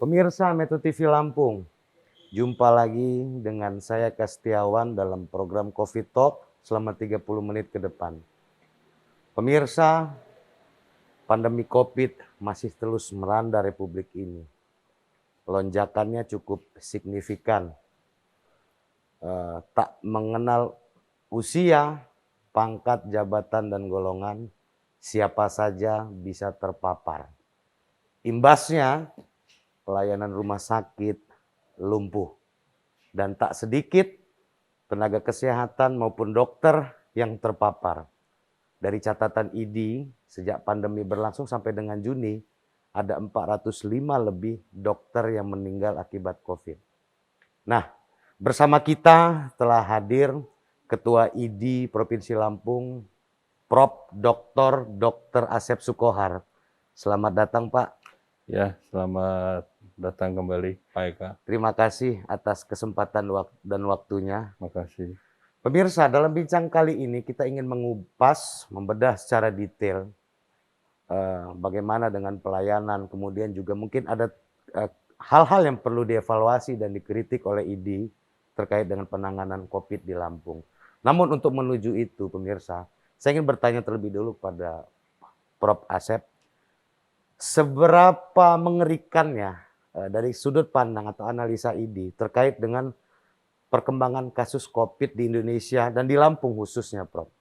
Pemirsa Metro TV Lampung, jumpa lagi dengan saya Kastiawan dalam program Covid Talk selama 30 menit ke depan. Pemirsa, pandemi Covid masih terus melanda Republik ini. Lonjakannya cukup signifikan, tak mengenal usia, pangkat, jabatan, dan golongan, siapa saja bisa terpapar. Imbasnya, pelayanan rumah sakit lumpuh. Dan tak sedikit tenaga kesehatan maupun dokter yang terpapar. Dari catatan ID, sejak pandemi berlangsung sampai dengan Juni, ada 405 lebih dokter yang meninggal akibat COVID. Nah, bersama kita telah hadir Ketua ID Provinsi Lampung, Prof. Dr. Asep Sukohar. Selamat datang, Pak. Ya, selamat datang kembali, Pak Eka. Terima kasih atas kesempatan dan waktunya. Terima kasih. Pemirsa, dalam bincang kali ini kita ingin mengupas, membedah secara detail bagaimana dengan pelayanan, kemudian juga mungkin ada hal-hal yang perlu dievaluasi dan dikritik oleh ID terkait dengan penanganan COVID di Lampung. Namun untuk menuju itu, pemirsa, saya ingin bertanya terlebih dulu pada Prof. Asep, seberapa mengerikannya dari sudut pandang atau analisa ID terkait dengan perkembangan kasus COVID di Indonesia dan di Lampung khususnya, Prof?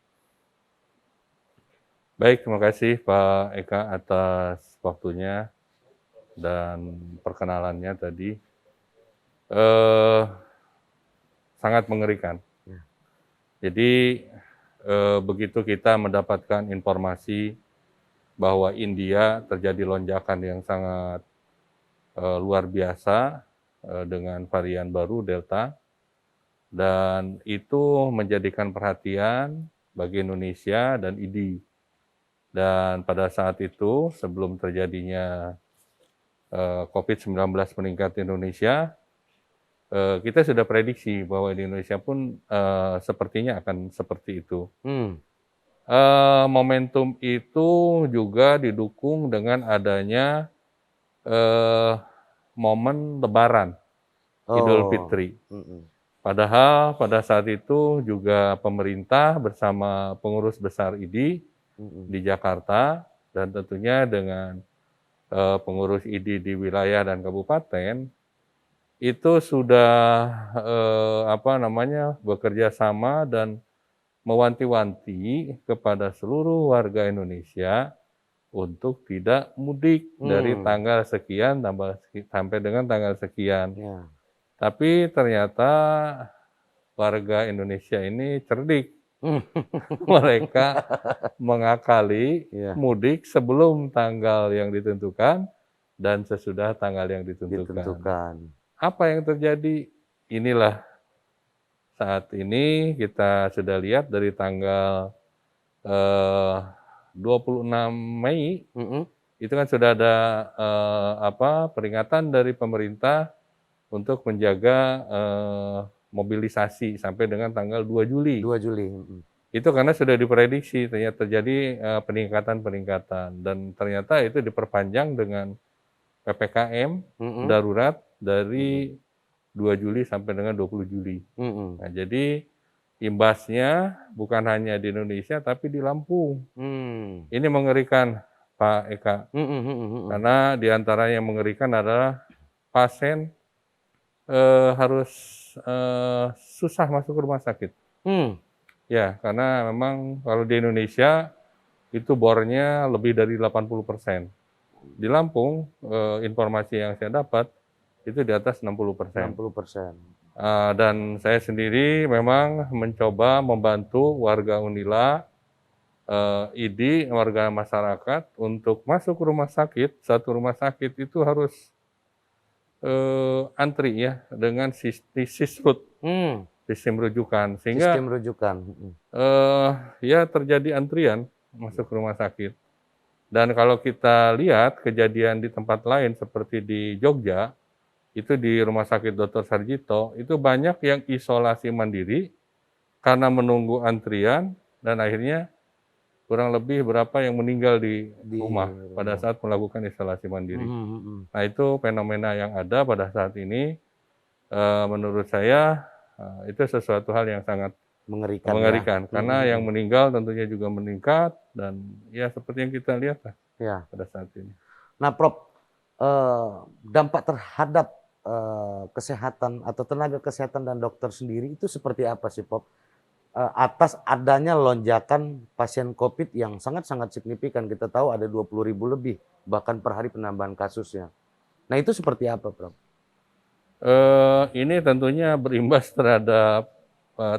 Baik, terima kasih Pak Eka atas waktunya dan perkenalannya tadi. Sangat mengerikan. Ya. Jadi begitu kita mendapatkan informasi bahwa India terjadi lonjakan yang sangat luar biasa dengan varian baru Delta, dan itu menjadikan perhatian bagi Indonesia dan ID. Dan pada saat itu, sebelum terjadinya COVID-19 meningkat di Indonesia, kita sudah prediksi bahwa di Indonesia pun sepertinya akan seperti itu. Momentum itu juga didukung dengan adanya momen Lebaran, Idul Fitri. Padahal pada saat itu juga pemerintah bersama pengurus besar ID di Jakarta dan tentunya dengan pengurus ID di wilayah dan kabupaten itu sudah bekerja sama dan mewanti-wanti kepada seluruh warga Indonesia untuk tidak mudik dari tanggal sekian sampai dengan tanggal sekian. Ya. Tapi ternyata warga Indonesia ini cerdik. Mereka mengakali mudik sebelum tanggal yang ditentukan dan sesudah tanggal yang ditentukan. Apa yang terjadi? Inilah saat ini kita sudah lihat dari tanggal 26 Mei, itu kan sudah ada peringatan dari pemerintah untuk menjaga mobilisasi sampai dengan tanggal 2 Juli. 2 Juli. Itu karena sudah diprediksi ternyata terjadi peningkatan dan ternyata itu diperpanjang dengan PPKM darurat dari 2 Juli sampai dengan 20 Juli. Nah, jadi imbasnya bukan hanya di Indonesia tapi di Lampung. Ini mengerikan, Pak Eka. Karena diantara yang mengerikan adalah pasien harus susah masuk ke rumah sakit. Ya, karena memang kalau di Indonesia itu bornya lebih dari 80%. Di Lampung, informasi yang saya dapat itu di atas 60%. Dan saya sendiri memang mencoba membantu warga Unila, ID, warga masyarakat untuk masuk ke rumah sakit. Satu rumah sakit itu harus antri ya dengan sisrut, sistem rujukan, sehingga ya terjadi antrian masuk ke rumah sakit. Dan kalau kita lihat kejadian di tempat lain seperti di Jogja, itu di Rumah Sakit Dr. Sarjito, itu banyak yang isolasi mandiri karena menunggu antrian dan akhirnya kurang lebih berapa yang meninggal di Di rumah pada rumah. saat melakukan isolasi mandiri. Mhm, mhm. Nah, itu fenomena yang ada pada saat ini, menurut saya, itu sesuatu hal yang sangat Mengerikan ya. mengerikan, Mhm, karena yang mhm. meninggal tentunya juga meningkat dan ya seperti yang kita lihat lah Ya. pada saat ini. Nah, Prof, dampak terhadap, kesehatan atau tenaga kesehatan dan dokter sendiri itu seperti apa sih, Prof? Atas adanya lonjakan pasien Covid yang sangat-sangat signifikan. Kita tahu ada 20.000 lebih, bahkan per hari penambahan kasusnya. Nah, itu seperti apa, Prof? Ini tentunya berimbas terhadap,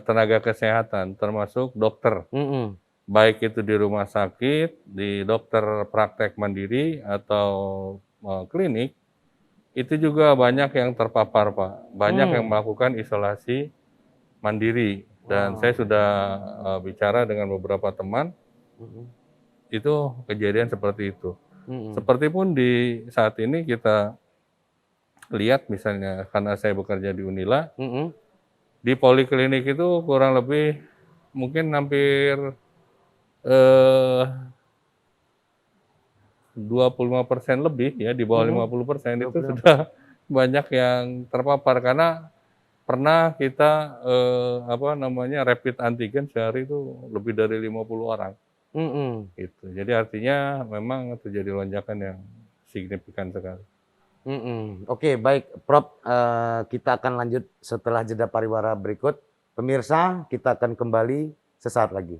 tenaga kesehatan termasuk dokter, Mhm, baik itu di rumah sakit, di dokter praktek mandiri atau, klinik, itu juga banyak yang terpapar, Pak. Banyak yang mmm. melakukan isolasi mandiri dan saya Wow, sudah, bicara dengan beberapa teman, mhm, itu kejadian seperti itu. mhm, Seperti pun di saat ini kita lihat misalnya karena saya bekerja di Unila, mhm, di poliklinik itu kurang lebih mungkin hampir, eee, 25% lebih ya, di bawah mhm, 50% itu 25. sudah banyak yang terpapar karena pernah kita, apa namanya, rapid antigen sehari itu lebih dari 50 orang, Mhm, gitu. Jadi artinya memang terjadi lonjakan yang signifikan sekali. mhm. Oke, baik, Prof, kita akan lanjut setelah jeda pariwara berikut. Pemirsa, kita akan kembali sesaat lagi.